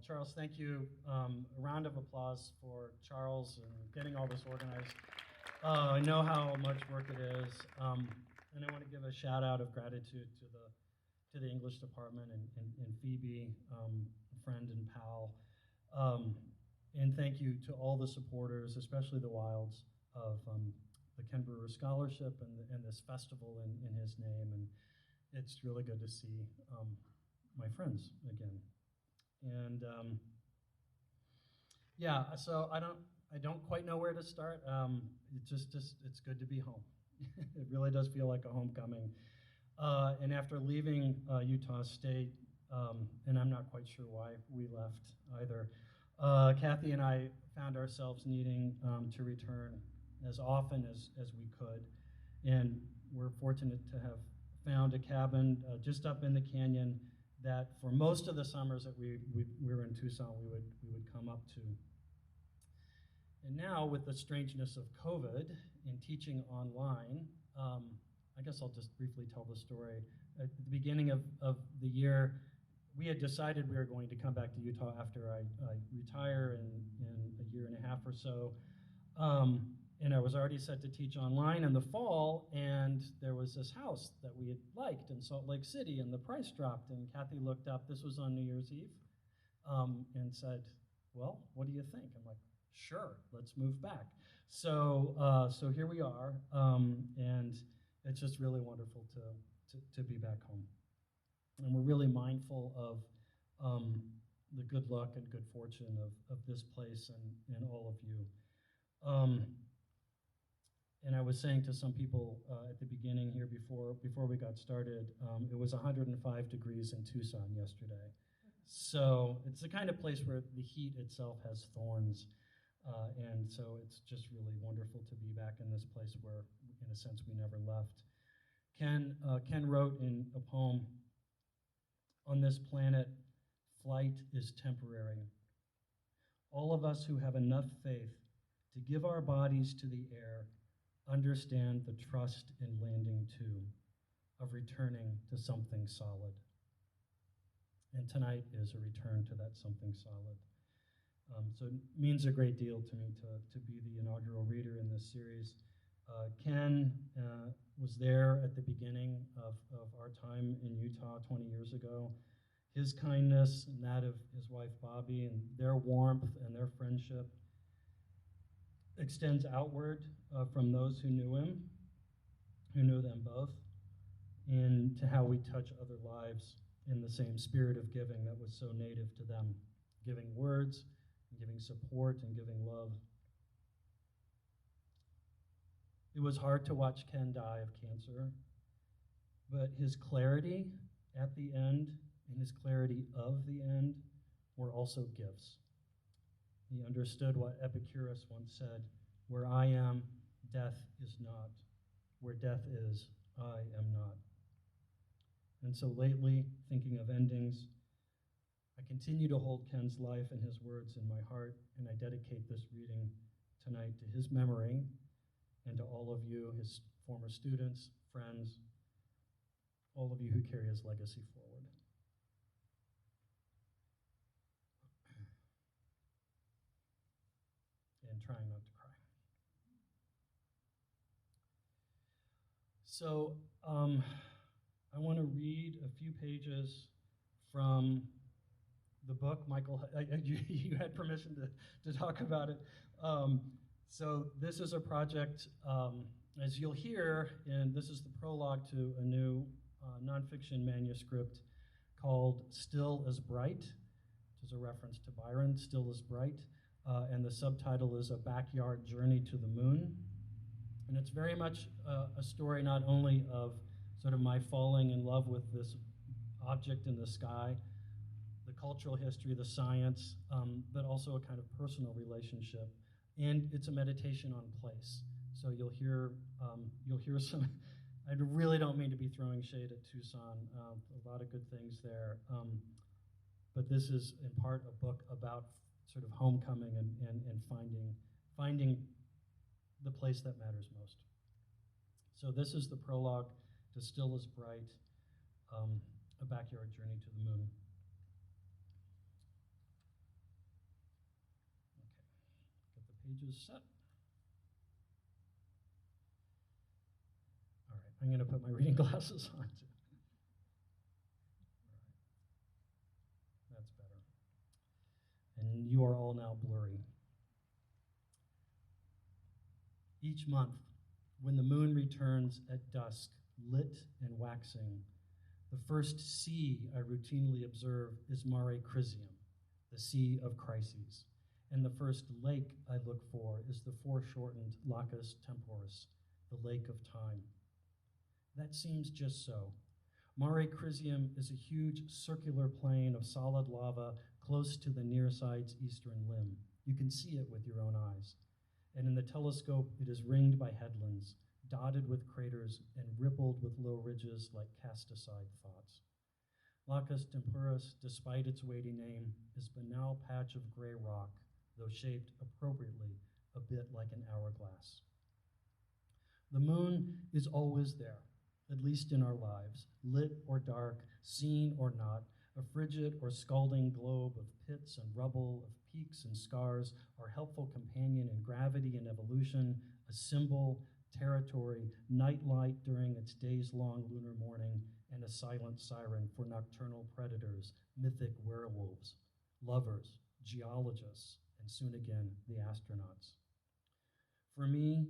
Charles, thank you. A round of applause for Charles and getting all this organized. I know how much work it is, and I want to give a shout out of gratitude to the English department and Phoebe, friend and pal, and thank you to all the supporters, especially the Wilds, of the Ken Brewer Scholarship and this festival in his name. And it's really good to see my friends again. And yeah, so I don't quite know where to start. It's good to be home. It really does feel like a homecoming. And after leaving Utah State, and I'm not quite sure why we left either, Kathy and I found ourselves needing to return as often as we could. And we're fortunate to have found a cabin just up in the canyon that for most of the summers that we were in Tucson, we would come up to. And now with the strangeness of COVID and teaching online, I guess I'll just briefly tell the story. At the beginning of the year, we had decided we were going to come back to Utah after I retire in a year and a half or so. And I was already set to teach online in the fall, and there was this house that we had liked in Salt Lake City, and the price dropped, and Kathy looked up, this was on New Year's Eve, and said, well, what do you think? I'm like, sure, let's move back. So here we are, and it's just really wonderful to be back home. And we're really mindful of the good luck and good fortune of this place and all of you. And I was saying to some people at the beginning here before we got started, it was 105 degrees in Tucson yesterday. So it's the kind of place where the heat itself has thorns. And so it's just really wonderful to be back in this place where, in a sense, we never left. Ken wrote in a poem, "On this planet, flight is temporary. All of us who have enough faith to give our bodies to the air understand the trust in landing too, of returning to something solid." And tonight is a return to that something solid. So it means a great deal to me to be the inaugural reader in this series. Ken was there at the beginning of our time in Utah 20 years ago. His kindness and that of his wife Bobby and their warmth and their friendship extends outward from those who knew him, who knew them both, into how we touch other lives in the same spirit of giving that was so native to them, giving words, and giving support, and giving love. It was hard to watch Ken die of cancer, but his clarity at the end and his clarity of the end were also gifts. He understood what Epicurus once said, "Where I am, death is not. Where death is, I am not." And so lately, thinking of endings, I continue to hold Ken's life and his words in my heart, and I dedicate this reading tonight to his memory and to all of you, his former students, friends, all of you who carry his legacy forward. And trying not to cry. So I want to read a few pages from the book. Michael, you had permission to talk about it. So this is a project, as you'll hear, and this is the prologue to a new nonfiction manuscript called Still as Bright, which is a reference to Byron, Still as Bright. And the subtitle is A Backyard Journey to the Moon. And it's very much a story not only of sort of my falling in love with this object in the sky, the cultural history, the science, but also a kind of personal relationship. And it's a meditation on place. So you'll hear some, I really don't mean to be throwing shade at Tucson, a lot of good things there. But this is in part a book about sort of homecoming and finding the place that matters most. So this is the prologue to Still as Bright, A Backyard Journey to the Moon. pages set. All right, I'm going to put my reading glasses on too. All right, that's better. And you are all now blurry. Each month, when the moon returns at dusk, lit and waxing, the first sea I routinely observe is Mare Crisium, the Sea of Crises, and the first lake I look for is the foreshortened Lacus Temporis, the lake of time. That seems just so. Mare Crisium is a huge circular plain of solid lava close to the near side's eastern limb. You can see it with your own eyes. And in the telescope, it is ringed by headlands, dotted with craters and rippled with low ridges like cast-aside thoughts. Lacus Temporis, despite its weighty name, is a banal patch of gray rock, though shaped appropriately, a bit like an hourglass. The moon is always there, at least in our lives, lit or dark, seen or not, a frigid or scalding globe of pits and rubble, of peaks and scars, our helpful companion in gravity and evolution, a symbol, territory, nightlight during its days-long lunar morning, and a silent siren for nocturnal predators, mythic werewolves, lovers, geologists, and soon again, the astronauts. For me,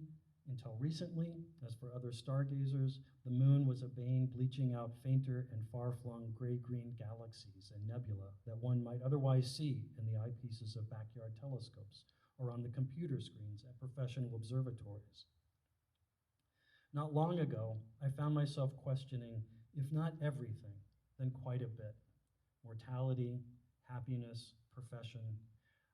until recently, as for other stargazers, the moon was a bane bleaching out fainter and far-flung gray-green galaxies and nebula that one might otherwise see in the eyepieces of backyard telescopes or on the computer screens at professional observatories. Not long ago, I found myself questioning, if not everything, then quite a bit. Mortality, happiness, profession.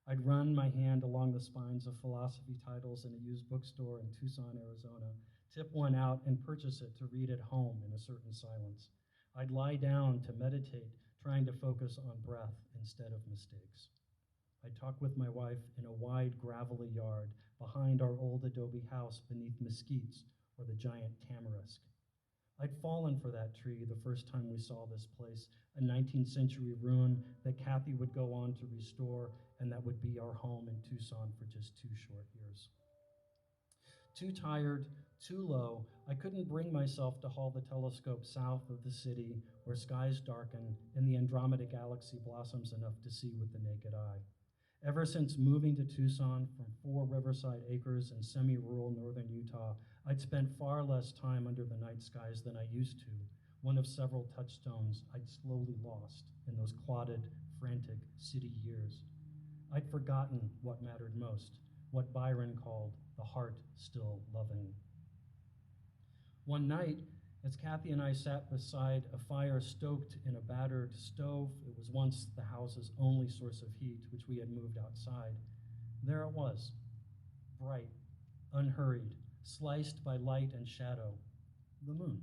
I'd run my hand along the spines of philosophy titles in a used bookstore in Tucson, Arizona, tip one out and purchase it to read at home in a certain silence. I'd lie down to meditate, trying to focus on breath instead of mistakes. I'd talk with my wife in a wide gravelly yard behind our old adobe house beneath mesquites or the giant tamarisk. I'd fallen for that tree the first time we saw this place, a 19th century ruin that Kathy would go on to restore, and that would be our home in Tucson for just 2 short years. Too tired, too low, I couldn't bring myself to haul the telescope south of the city where skies darken and the Andromeda galaxy blossoms enough to see with the naked eye. Ever since moving to Tucson from 4 riverside acres in semi-rural northern Utah, I'd spent far less time under the night skies than I used to, one of several touchstones I'd slowly lost in those clotted, frantic city years. I'd forgotten what mattered most, what Byron called the heart still loving. One night, as Kathy and I sat beside a fire stoked in a battered stove, it was once the house's only source of heat, which we had moved outside, there it was, bright, unhurried, sliced by light and shadow, the moon.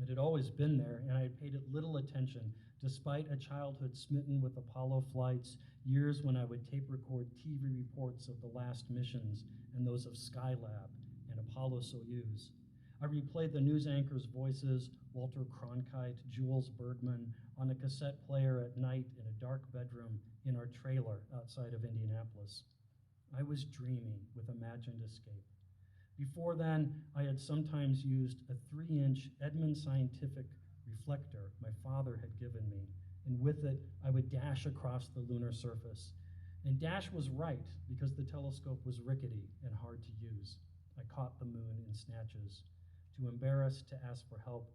It had always been there, and I had paid it little attention, despite a childhood smitten with Apollo flights, years when I would tape record TV reports of the last missions and those of Skylab and Apollo-Soyuz. I replayed the news anchors' voices, Walter Cronkite, Jules Bergman, on a cassette player at night in a dark bedroom in our trailer outside of Indianapolis. I was dreaming with imagined escape. Before then, I had sometimes used a 3-inch Edmund Scientific reflector my father had given me, and with it, I would dash across the lunar surface. And dash was right, because the telescope was rickety and hard to use. I caught the moon in snatches. Too embarrassed to ask for help,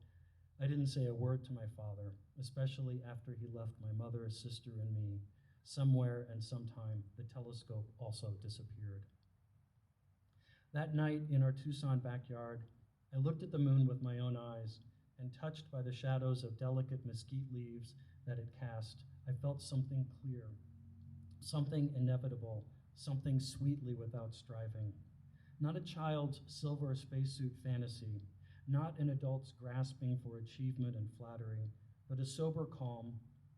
I didn't say a word to my father, especially after he left my mother, sister, and me. Somewhere and sometime, the telescope also disappeared. That night in our Tucson backyard, I looked at the moon with my own eyes, and touched by the shadows of delicate mesquite leaves that it cast, I felt something clear, something inevitable, something sweetly without striving. Not a child's silver spacesuit fantasy, not an adult's grasping for achievement and flattery, but a sober calm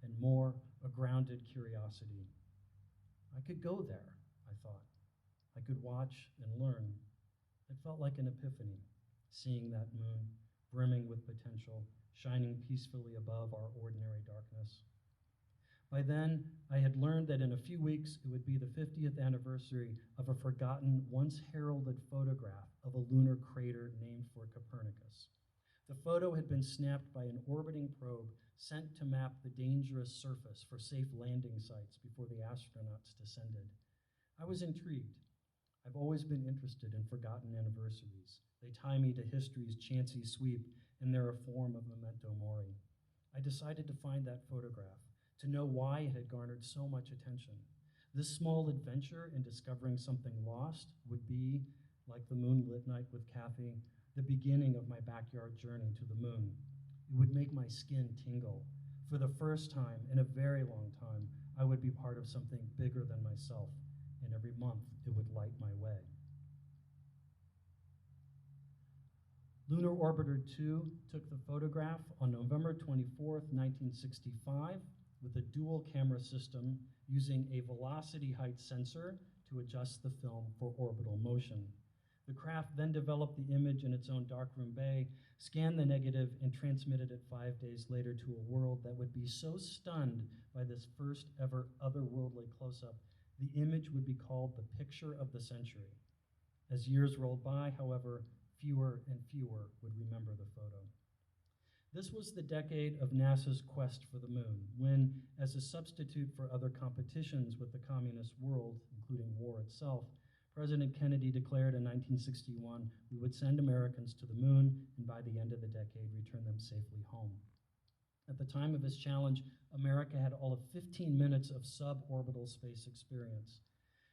and more, a grounded curiosity. I could go there, I thought. I could watch and learn. It felt like an epiphany, seeing that moon, brimming with potential, shining peacefully above our ordinary darkness. By then, I had learned that in a few weeks it would be the 50th anniversary of a forgotten, once heralded photograph of a lunar crater named for Copernicus. The photo had been snapped by an orbiting probe sent to map the dangerous surface for safe landing sites before the astronauts descended. I was intrigued. I've always been interested in forgotten anniversaries. They tie me to history's chancy sweep, and they're a form of memento mori. I decided to find that photograph, to know why it had garnered so much attention. This small adventure in discovering something lost would be, like the moonlit night with Kathy, the beginning of my backyard journey to the moon. It would make my skin tingle. For the first time in a very long time, I would be part of something bigger than myself, and every month it would light my way. Lunar Orbiter 2 took the photograph on November 24th, 1965, with a dual camera system using a velocity height sensor to adjust the film for orbital motion. The craft then developed the image in its own darkroom bay, scanned the negative, and transmitted it 5 days later to a world that would be so stunned by this first ever otherworldly close-up, the image would be called the picture of the century. As years rolled by, however, fewer and fewer would remember the photo. This was the decade of NASA's quest for the moon, when, as a substitute for other competitions with the communist world, including war itself, President Kennedy declared in 1961 we would send Americans to the moon and by the end of the decade return them safely home. At the time of his challenge, America had all of 15 minutes of suborbital space experience.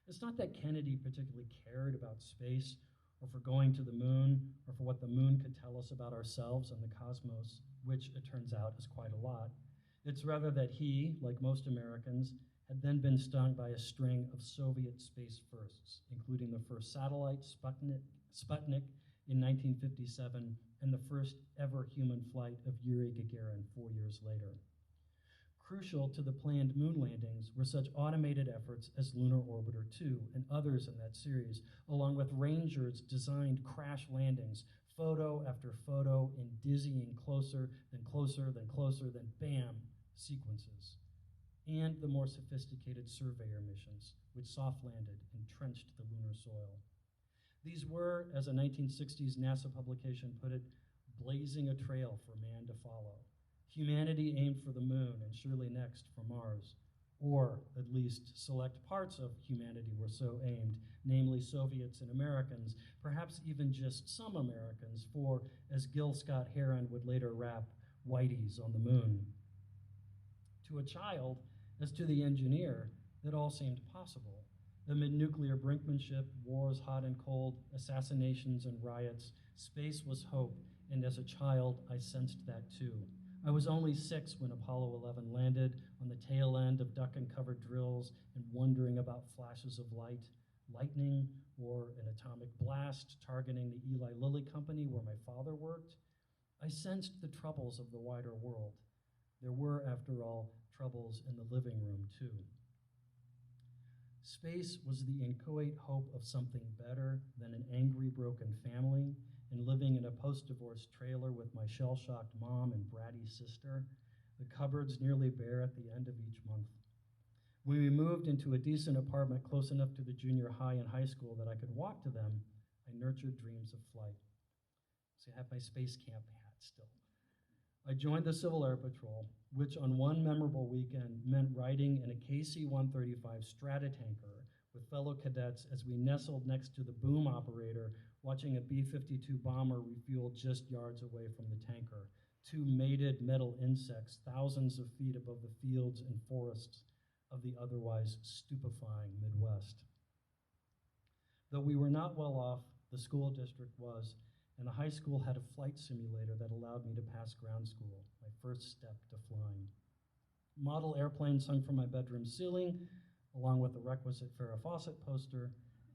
It's not that Kennedy particularly cared about space or for going to the moon or for what the moon could tell us about ourselves and the cosmos, which it turns out is quite a lot. It's rather that he, like most Americans, had then been stung by a string of Soviet space firsts, including the first satellite, Sputnik, in 1957, and the first ever human flight of Yuri Gagarin 4 years later. Crucial to the planned moon landings were such automated efforts as Lunar Orbiter 2 and others in that series, along with Ranger's designed crash landings, photo after photo in dizzying closer, then closer, then closer, then bam, sequences. And the more sophisticated surveyor missions, which soft-landed and trenched the lunar soil. These were, as a 1960s NASA publication put it, blazing a trail for man to follow. Humanity aimed for the moon and surely next for Mars, or at least select parts of humanity were so aimed, namely Soviets and Americans, perhaps even just some Americans, for, as Gil Scott Heron would later rap, whiteys on the moon. To a child, as to the engineer, it all seemed possible. Amid nuclear brinkmanship, wars hot and cold, assassinations and riots, space was hope, and as a child, I sensed that too. I was only 6 when Apollo 11 landed, on the tail end of duck-and-cover drills and wondering about flashes of light, lightning, or an atomic blast targeting the Eli Lilly company where my father worked. I sensed the troubles of the wider world. There were, after all, troubles in the living room, too. Space was the inchoate hope of something better than an angry, broken family and living in a post-divorce trailer with my shell-shocked mom and bratty sister, the cupboards nearly bare at the end of each month. When we moved into a decent apartment close enough to the junior high and high school that I could walk to them, I nurtured dreams of flight. So I have my space camp hat still. I joined the Civil Air Patrol, which on one memorable weekend meant riding in a KC-135 Stratotanker with fellow cadets as we nestled next to the boom operator, watching a B-52 bomber refuel just yards away from the tanker, 2 mated metal insects thousands of feet above the fields and forests of the otherwise stupefying Midwest. Though we were not well off, the school district was, and the high school had a flight simulator that allowed me to pass ground school, my first step to flying. Model airplanes hung from my bedroom ceiling, along with the requisite Farrah Fawcett poster,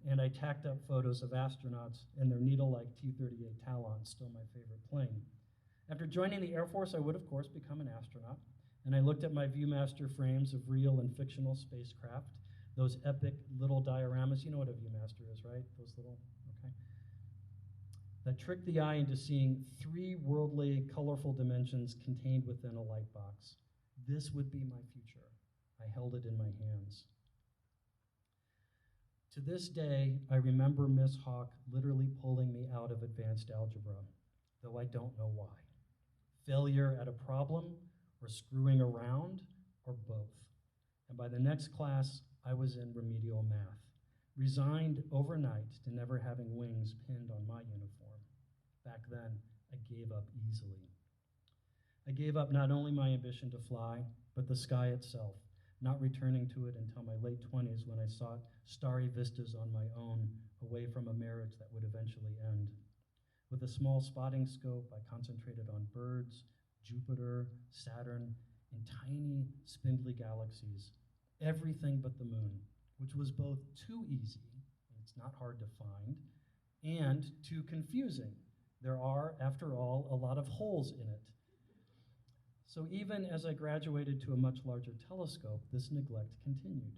and I tacked up photos of astronauts in their needle-like T-38 Talons, still my favorite plane. After joining the Air Force, I would, of course, become an astronaut, and I looked at my Viewmaster frames of real and fictional spacecraft, those epic little dioramas. You know what a Viewmaster is, right? Those little, okay. That tricked the eye into seeing 3 worldly, colorful dimensions contained within a light box. This would be my future, I I held it in my hands. To this day, I remember Miss Hawk literally pulling me out of advanced algebra, though I don't know why. Failure at a problem, or screwing around, or both. And by the next class, I was in remedial math, resigned overnight to never having wings pinned on my uniform. Back then, I gave up easily. I gave up not only my ambition to fly, but the sky itself, not returning to it until my late 20s when I sought starry vistas on my own, away from a marriage that would eventually end. With a small spotting scope, I concentrated on birds, Jupiter, Saturn, and tiny, spindly galaxies, everything but the moon, which was both too easy, it's not hard to find, and too confusing. There are, after all, a lot of holes in it. So even as I graduated to a much larger telescope, this neglect continued.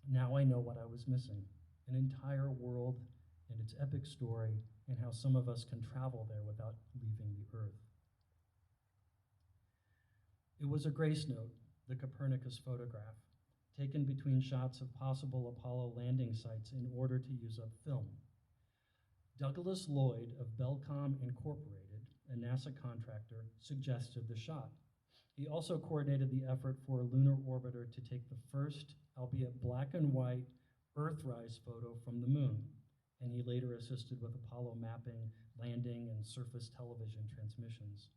Now I know what I was missing, an entire world and its epic story, and how some of us can travel there without leaving the Earth. It was a grace note, the Copernicus photograph, taken between shots of possible Apollo landing sites in order to use up film. Douglas Lloyd of Bellcom Incorporated, a NASA contractor, suggested the shot. He also coordinated the effort for a lunar orbiter to take the first, albeit black and white, Earthrise photo from the moon, and he later assisted with Apollo mapping, landing, and surface television transmissions.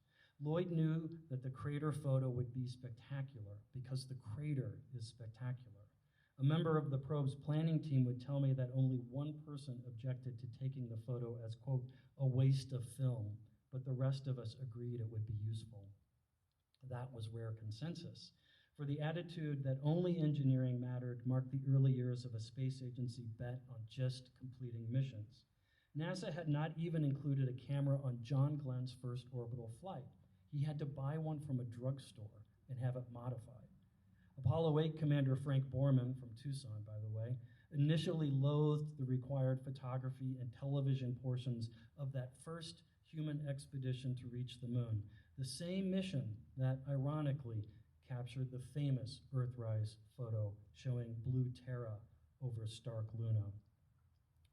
Lloyd knew that the crater photo would be spectacular because the crater is spectacular. A member of the probe's planning team would tell me that only one person objected to taking the photo as, quote, a waste of film, but the rest of us agreed it would be useful. That was rare consensus, for the attitude that only engineering mattered marked the early years of a space agency bet on just completing missions. NASA had not even included a camera on John Glenn's first orbital flight. He had to buy one from a drugstore and have it modified. Apollo 8 Commander Frank Borman, from Tucson, by the way, initially loathed the required photography and television portions of that first human expedition to reach the moon, the same mission that, ironically, captured the famous Earthrise photo showing blue Terra over stark Luna.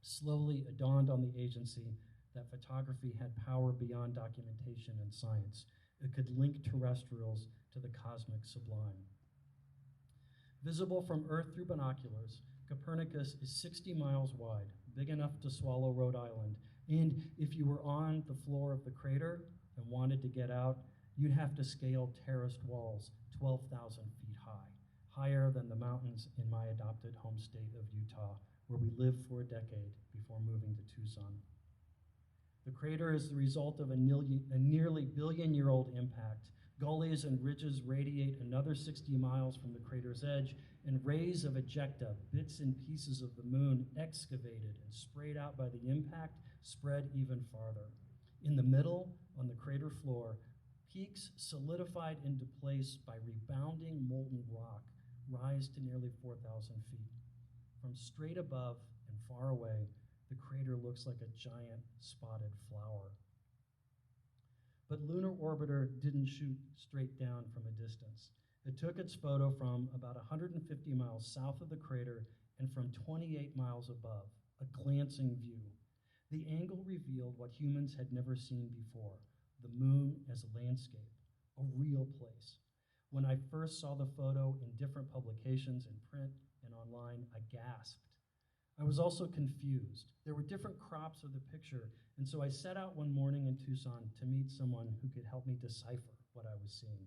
Slowly, it dawned on the agency that photography had power beyond documentation and science. It could link terrestrials to the cosmic sublime. Visible from Earth through binoculars, Copernicus is 60 miles wide, big enough to swallow Rhode Island. And if you were on the floor of the crater and wanted to get out, you'd have to scale terraced walls 12,000 feet high, higher than the mountains in my adopted home state of Utah, where we lived for a decade before moving to Tucson. The crater is the result of a nearly billion-year-old impact. Gullies and ridges radiate another 60 miles from the crater's edge, and rays of ejecta, bits and pieces of the moon excavated and sprayed out by the impact, spread even farther. In the middle, on the crater floor, peaks solidified into place by rebounding molten rock rise to nearly 4,000 feet. From straight above and far away, the crater looks like a giant spotted flower. But Lunar Orbiter didn't shoot straight down from a distance. It took its photo from about 150 miles south of the crater and from 28 miles above, a glancing view. The angle revealed what humans had never seen before, the moon as a landscape, a real place. When I first saw the photo in different publications in print and online, I gasped. I was also confused. There were different crops of the picture, and so I set out one morning in Tucson to meet someone who could help me decipher what I was seeing.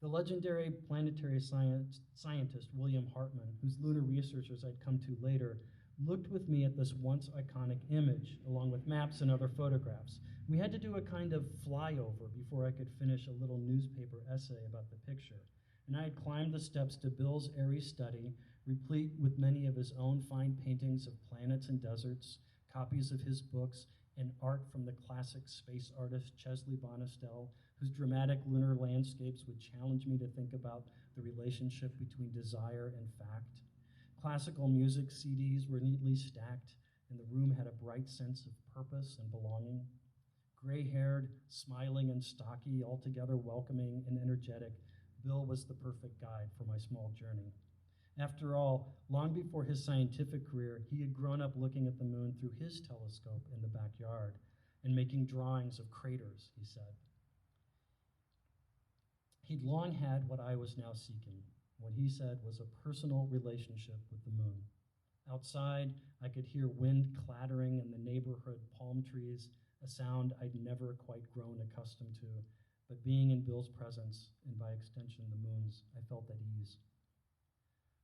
The legendary planetary scientist William Hartmann, whose lunar researchers I'd come to later, looked with me at this once iconic image, along with maps and other photographs. We had to do a kind of flyover before I could finish a little newspaper essay about the picture. And I had climbed the steps to Bill's airy study, replete with many of his own fine paintings of planets and deserts, copies of his books, and art from the classic space artist Chesley Bonestell, whose dramatic lunar landscapes would challenge me to think about the relationship between desire and fact. Classical music CDs were neatly stacked, and the room had a bright sense of purpose and belonging. Gray-haired, smiling, and stocky, altogether welcoming and energetic, Bill was the perfect guide for my small journey. After all, long before his scientific career, he had grown up looking at the moon through his telescope in the backyard and making drawings of craters, he said. He'd long had what I was now seeking. What he said was a personal relationship with the moon. Outside, I could hear wind clattering in the neighborhood palm trees, a sound I'd never quite grown accustomed to, but being in Bill's presence, and by extension the moon's, I felt at ease.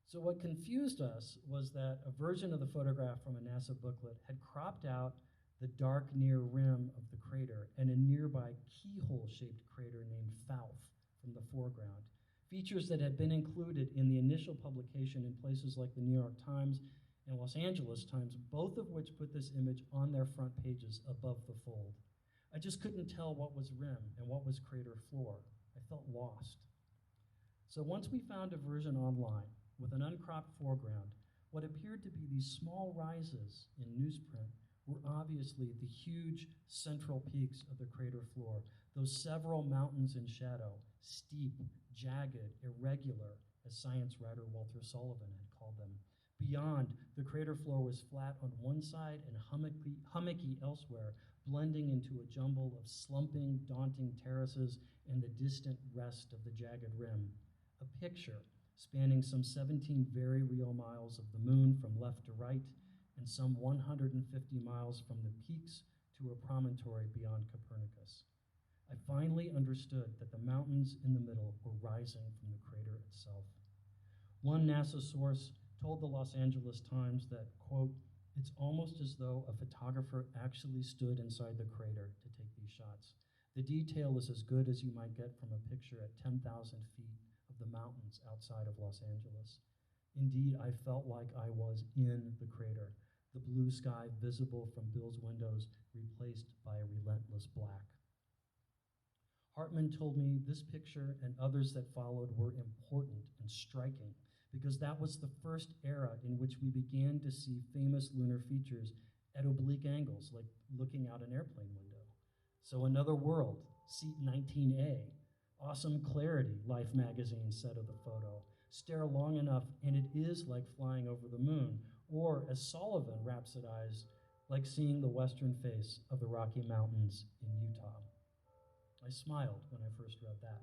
So what confused us was that a version of the photograph from a NASA booklet had cropped out the dark near rim of the crater and a nearby keyhole-shaped crater named Pfauf from the foreground, features that had been included in the initial publication in places like the New York Times and Los Angeles Times, both of which put this image on their front pages above the fold. I just couldn't tell what was rim and what was crater floor. I felt lost. So once we found a version online with an uncropped foreground, what appeared to be these small rises in newsprint were obviously the huge central peaks of the crater floor, those several mountains in shadow, steep, jagged, irregular, as science writer Walter Sullivan had called them. Beyond, the crater floor was flat on one side and hummocky elsewhere, blending into a jumble of slumping, daunting terraces and the distant rest of the jagged rim. A picture spanning some 17 very real miles of the moon from left to right and some 150 miles from the peaks to a promontory beyond Copernicus. I finally understood that the mountains in the middle were rising from the crater itself. One NASA source told the Los Angeles Times that, quote, "It's almost as though a photographer actually stood inside the crater to take these shots. The detail is as good as you might get from a picture at 10,000 feet of the mountains outside of Los Angeles. Indeed, I felt like I was in the crater, the blue sky visible from Bill's windows replaced by a relentless black." Hartman told me this picture and others that followed were important and striking because that was the first era in which we began to see famous lunar features at oblique angles, like looking out an airplane window. So another world, seat 19A, awesome clarity, Life magazine said of the photo. Stare long enough and it is like flying over the moon, or as Sullivan rhapsodized, like seeing the western face of the Rocky Mountains in Utah. I smiled when I first read that.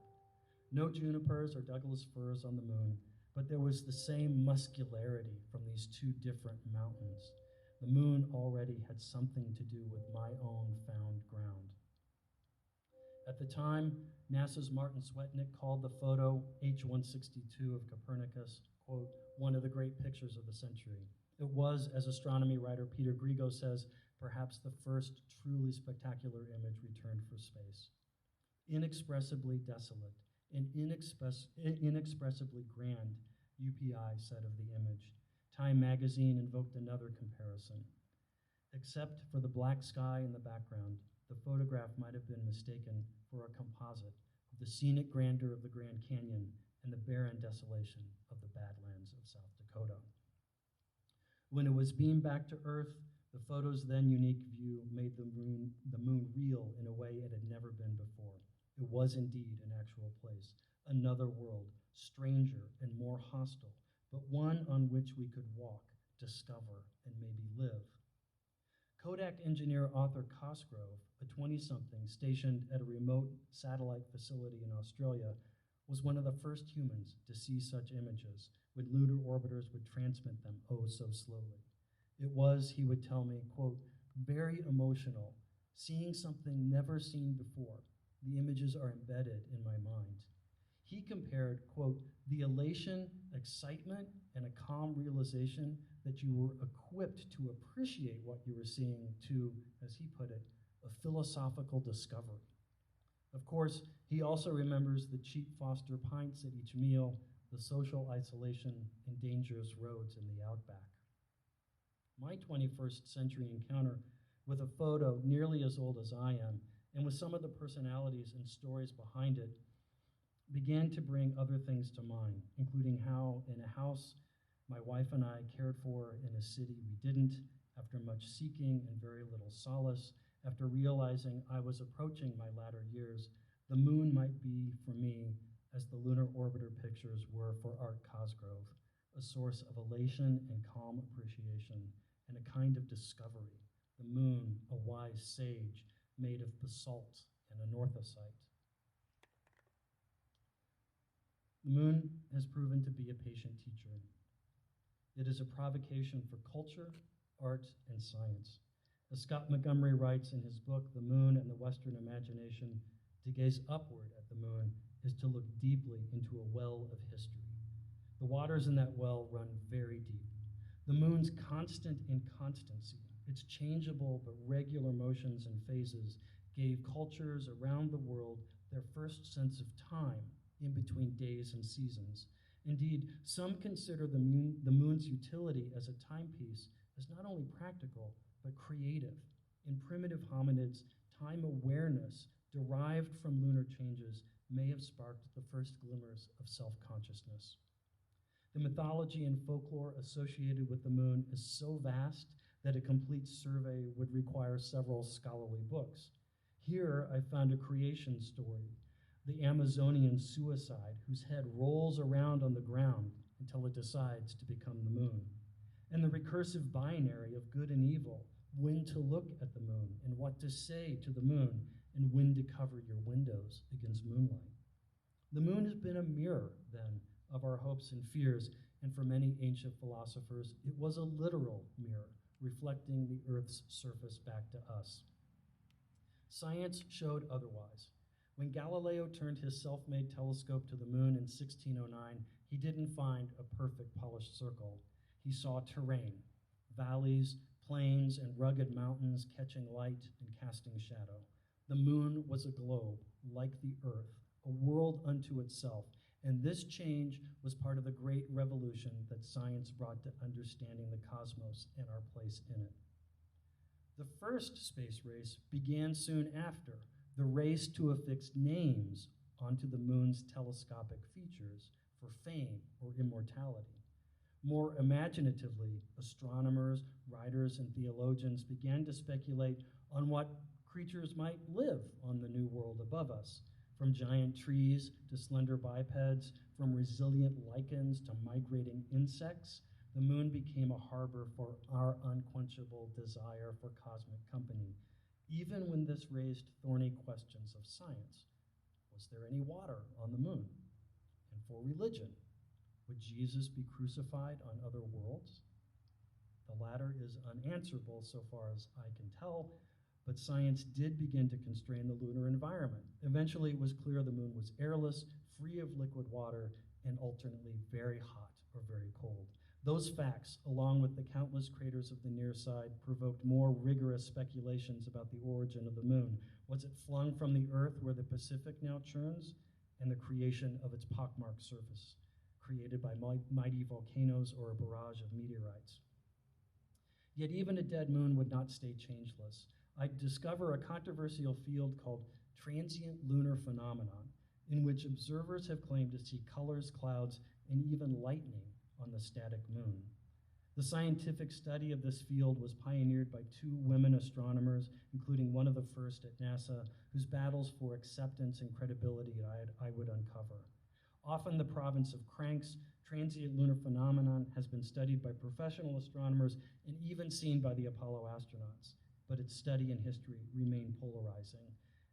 No junipers or Douglas firs on the moon, but there was the same muscularity from these two different mountains. The moon already had something to do with my own found ground. At the time, NASA's Martin Swetnick called the photo H-162 of Copernicus, quote, "one of the great pictures of the century." It was, as astronomy writer Peter Grigo says, perhaps the first truly spectacular image returned for space. Inexpressibly desolate and inexpressibly grand, UPI said of the image. Time magazine invoked another comparison. Except for the black sky in the background, the photograph might have been mistaken for a composite of the scenic grandeur of the Grand Canyon and the barren desolation of the Badlands of South Dakota. When it was beamed back to Earth, the photo's then unique view made the moon real in a way it had never been before. It was indeed an actual place, another world, stranger and more hostile, but one on which we could walk, discover, and maybe live. Kodak engineer Arthur Cosgrove, a 20-something stationed at a remote satellite facility in Australia, was one of the first humans to see such images when lunar orbiters would transmit them oh so slowly. It was, he would tell me, quote, "very emotional, seeing something never seen before. The images are embedded in my mind." He compared, quote, "the elation, excitement, and a calm realization that you were equipped to appreciate what you were seeing to, as he put it, a philosophical discovery." Of course, he also remembers the cheap Foster pints at each meal, the social isolation and dangerous roads in the outback. My 21st century encounter with a photo nearly as old as I am, and with some of the personalities and stories behind it, began to bring other things to mind, including how in a house my wife and I cared for in a city we didn't, after much seeking and very little solace, after realizing I was approaching my latter years, the moon might be, for me, as the lunar orbiter pictures were for Art Cosgrove, a source of elation and calm appreciation, and a kind of discovery, the moon, a wise sage, made of basalt and anorthosite. The moon has proven to be a patient teacher. It is a provocation for culture, art, and science. As Scott Montgomery writes in his book, The Moon and the Western Imagination, to gaze upward at the moon is to look deeply into a well of history. The waters in that well run very deep. The moon's constant inconstancy, its changeable but regular motions and phases, gave cultures around the world their first sense of time in between days and seasons. Indeed, some consider the moon's utility as a timepiece as not only practical, but creative. In primitive hominids, time awareness derived from lunar changes may have sparked the first glimmers of self-consciousness. The mythology and folklore associated with the moon is so vast that a complete survey would require several scholarly books. Here, I found a creation story, the Amazonian suicide, whose head rolls around on the ground until it decides to become the moon, and the recursive binary of good and evil, when to look at the moon and what to say to the moon, and when to cover your windows against moonlight. The moon has been a mirror, then, of our hopes and fears, and for many ancient philosophers, it was a literal mirror, reflecting the Earth's surface back to us. Science showed otherwise. When Galileo turned his self-made telescope to the moon in 1609, he didn't find a perfect polished circle. He saw terrain, valleys, plains, and rugged mountains catching light and casting shadow. The moon was a globe, like the Earth, a world unto itself, and this change was part of the great revolution that science brought to understanding the cosmos and our place in it. The first space race began soon after, the race to affix names onto the moon's telescopic features for fame or immortality. More imaginatively, astronomers, writers, and theologians began to speculate on what creatures might live on the new world above us, from giant trees to slender bipeds, from resilient lichens to migrating insects. The moon became a harbor for our unquenchable desire for cosmic company, even when this raised thorny questions of science. Was there any water on the moon? And for religion, would Jesus be crucified on other worlds? The latter is unanswerable so far as I can tell, but science did begin to constrain the lunar environment. Eventually, it was clear the moon was airless, free of liquid water, and alternately very hot or very cold. Those facts, along with the countless craters of the near side, provoked more rigorous speculations about the origin of the moon. Was it flung from the Earth where the Pacific now churns, and the creation of its pockmarked surface, created by mighty volcanoes or a barrage of meteorites? Yet even a dead moon would not stay changeless. I discover a controversial field called transient lunar phenomenon, in which observers have claimed to see colors, clouds, and even lightning on the static moon. The scientific study of this field was pioneered by two women astronomers, including one of the first at NASA, whose battles for acceptance and credibility I would uncover. Often the province of cranks, transient lunar phenomenon has been studied by professional astronomers and even seen by the Apollo astronauts, but its study and history remain polarizing.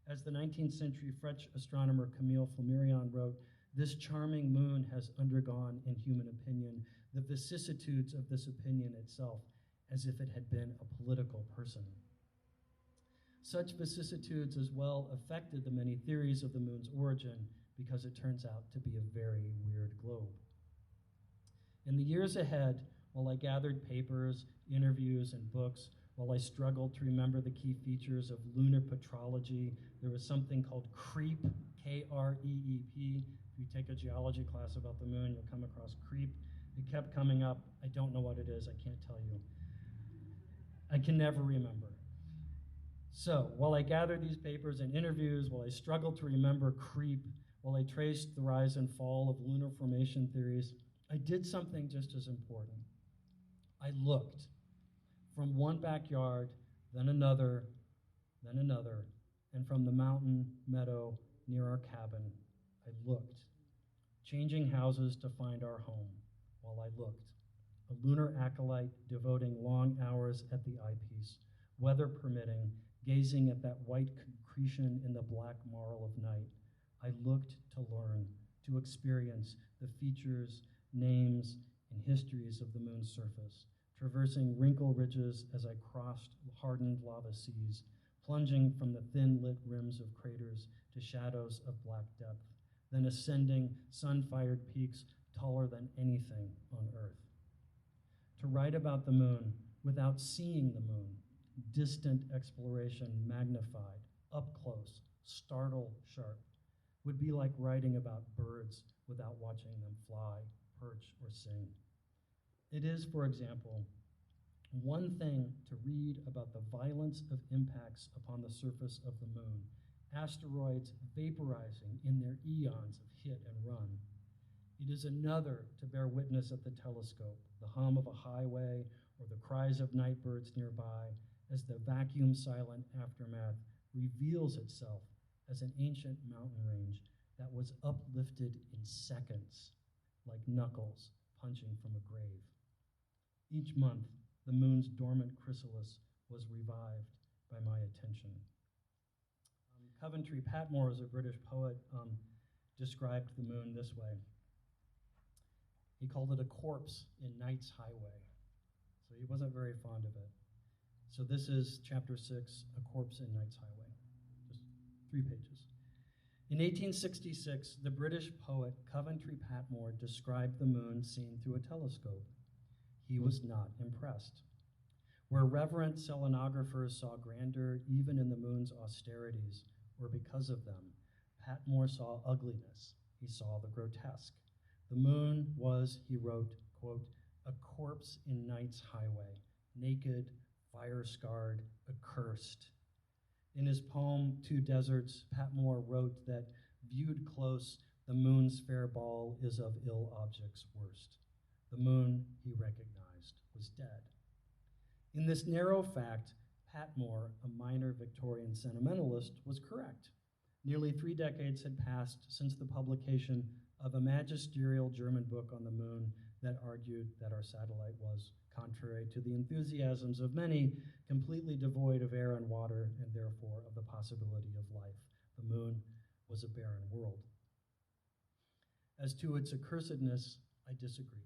As the 19th century French astronomer Camille Flammarion wrote, "This charming moon has undergone, in human opinion, the vicissitudes of this opinion itself, as if it had been a political person." Such vicissitudes as well affected the many theories of the moon's origin, because it turns out to be a very weird globe. In the years ahead, while I gathered papers, interviews, and books, while I struggled to remember the key features of lunar petrology, there was something called CREEP, K-R-E-E-P. If you take a geology class about the moon, you'll come across CREEP. It kept coming up. I don't know what it is. I can't tell you. I can never remember. So while I gathered these papers and interviews, while I struggled to remember CREEP, while I traced the rise and fall of lunar formation theories, I did something just as important. I looked from one backyard, then another, and from the mountain meadow near our cabin, I looked changing houses to find our home while I looked, a lunar acolyte devoting long hours at the eyepiece, weather permitting, gazing at that white concretion in the black marl of night. I looked to learn, to experience the features, names, and histories of the moon's surface, traversing wrinkle ridges as I crossed hardened lava seas, plunging from the thin lit rims of craters to shadows of black depth, then ascending sun-fired peaks taller than anything on Earth. To write about the moon without seeing the moon, distant exploration magnified, up close, startle sharp, would be like writing about birds without watching them fly, perch, or sing. It is, for example, one thing to read about the violence of impacts upon the surface of the moon, asteroids vaporizing in their eons of hit and run. It is another to bear witness at the telescope, the hum of a highway or the cries of night birds nearby, as the vacuum-silent aftermath reveals itself as an ancient mountain range that was uplifted in seconds, like knuckles punching from a grave. Each month, the moon's dormant chrysalis was revived by my attention. Coventry Patmore, as a British poet, described the moon this way. He called it a corpse in night's highway. So he wasn't very fond of it. So this is chapter 6, A Corpse in Night's Highway. Just 3 pages. In 1866, the British poet Coventry Patmore described the moon seen through a telescope. He was not impressed. Where reverent selenographers saw grandeur even in the moon's austerities, or because of them, Patmore saw ugliness. He saw the grotesque. The moon was, he wrote, quote, a corpse in night's highway, naked, fire-scarred, accursed. In his poem, Two Deserts, Patmore wrote that, viewed close, the moon's fair ball is of ill objects worst. The moon, he recognized, was dead. In this narrow fact, Patmore, a minor Victorian sentimentalist, was correct. Nearly 3 decades had passed since the publication of a magisterial German book on the moon that argued that our satellite was, contrary to the enthusiasms of many, completely devoid of air and water, and therefore of the possibility of life. The moon was a barren world. As to its accursedness, I disagree.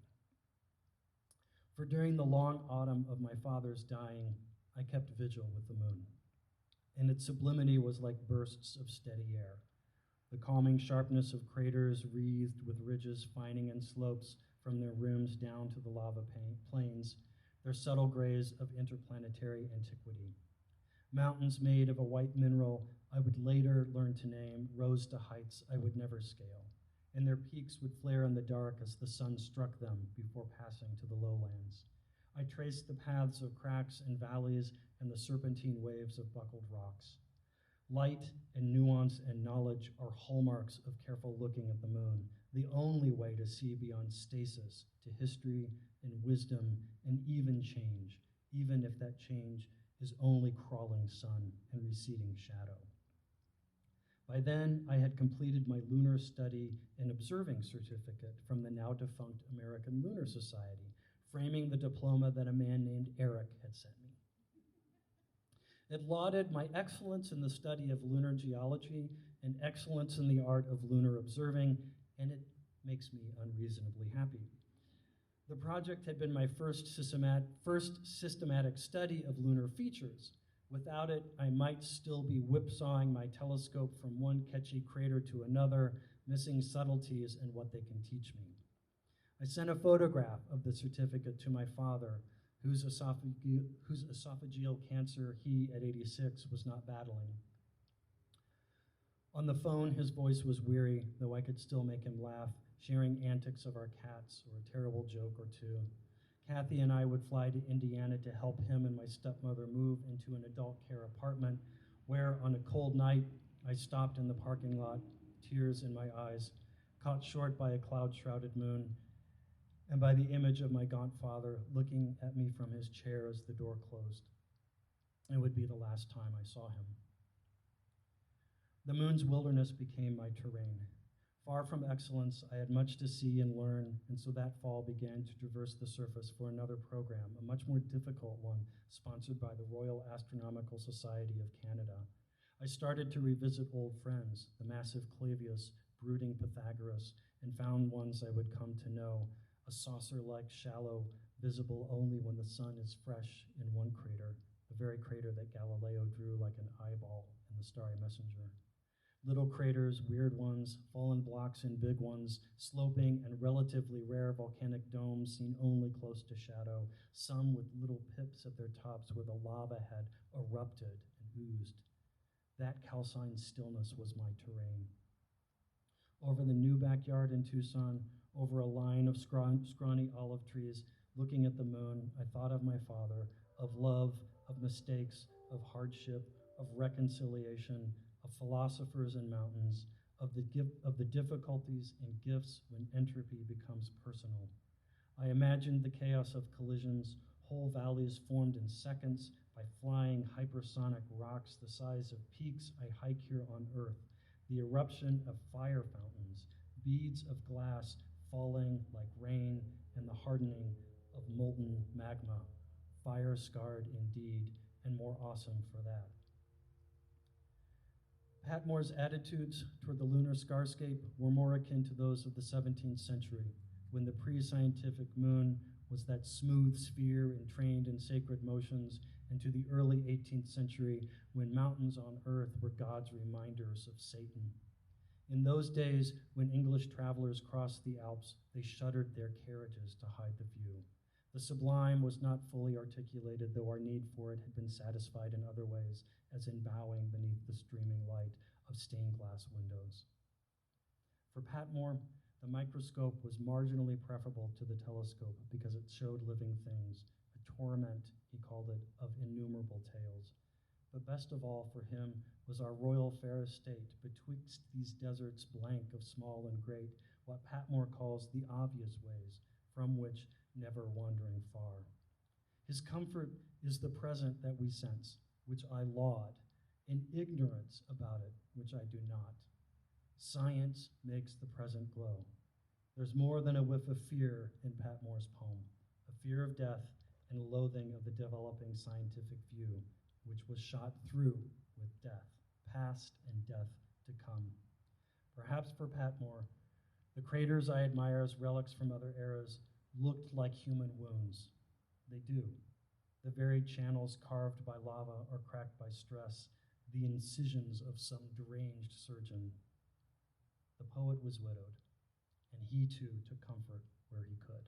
For during the long autumn of my father's dying, I kept vigil with the moon, and its sublimity was like bursts of steady air. The calming sharpness of craters wreathed with ridges fining in slopes from their rims down to the lava plains, their subtle grays of interplanetary antiquity. Mountains made of a white mineral I would later learn to name rose to heights I would never scale, and their peaks would flare in the dark as the sun struck them before passing to the lowlands. I traced the paths of cracks and valleys and the serpentine waves of buckled rocks. Light and nuance and knowledge are hallmarks of careful looking at the moon, the only way to see beyond stasis to history and wisdom and even change, even if that change is only crawling sun and receding shadow. By then, I had completed my lunar study and observing certificate from the now defunct American Lunar Society, framing the diploma that a man named Eric had sent me. It lauded my excellence in the study of lunar geology and excellence in the art of lunar observing, and it makes me unreasonably happy. The project had been my first systematic study of lunar features. Without it, I might still be whipsawing my telescope from one catchy crater to another, missing subtleties in what they can teach me. I sent a photograph of the certificate to my father, whose esophageal cancer he, at 86, was not battling. On the phone, his voice was weary, though I could still make him laugh, sharing antics of our cats or a terrible joke or two. Kathy and I would fly to Indiana to help him and my stepmother move into an adult care apartment where, on a cold night, I stopped in the parking lot, tears in my eyes, caught short by a cloud-shrouded moon, and by the image of my gaunt father looking at me from his chair as the door closed. It would be the last time I saw him. The moon's wilderness became my terrain. Far from excellence, I had much to see and learn, and so that fall began to traverse the surface for another program, a much more difficult one, sponsored by the Royal Astronomical Society of Canada. I started to revisit old friends, the massive Clavius, brooding Pythagoras, and found ones I would come to know, a saucer-like shallow, visible only when the sun is fresh in one crater, the very crater that Galileo drew like an eyeball in the Starry Messenger. Little craters, weird ones, fallen blocks and big ones, sloping and relatively rare volcanic domes seen only close to shadow, some with little pips at their tops where the lava had erupted and oozed. That calcined stillness was my terrain. Over the new backyard in Tucson, over a line of scrawny olive trees, looking at the moon, I thought of my father, of love, of mistakes, of hardship, of reconciliation, of philosophers and mountains, of the difficulties and gifts when entropy becomes personal. I imagined the chaos of collisions, whole valleys formed in seconds by flying hypersonic rocks the size of peaks I hike here on Earth, the eruption of fire fountains, beads of glass falling like rain, and the hardening of molten magma, fire-scarred indeed, and more awesome for that. Patmore's attitudes toward the lunar scarscape were more akin to those of the 17th century, when the pre-scientific moon was that smooth sphere entrained in sacred motions, and to the early 18th century, when mountains on Earth were God's reminders of Satan. In those days, when English travelers crossed the Alps, they shuttered their carriages to hide the view. The sublime was not fully articulated, though our need for it had been satisfied in other ways, as in bowing beneath the streaming light of stained glass windows. For Patmore, the microscope was marginally preferable to the telescope because it showed living things, a torment, he called it, of innumerable tales. But best of all for him was our royal fair estate, betwixt these deserts blank of small and great, what Patmore calls the obvious ways, from which never wandering far. His comfort is the present that we sense, which I laud, and ignorance about it, which I do not. Science makes the present glow. There's more than a whiff of fear in Patmore's poem, a fear of death and a loathing of the developing scientific view, which was shot through with death, past and death to come. Perhaps for Patmore, the craters I admire as relics from other eras looked like human wounds. They do. The very channels carved by lava or cracked by stress, the incisions of some deranged surgeon. The poet was widowed, and he too took comfort where he could.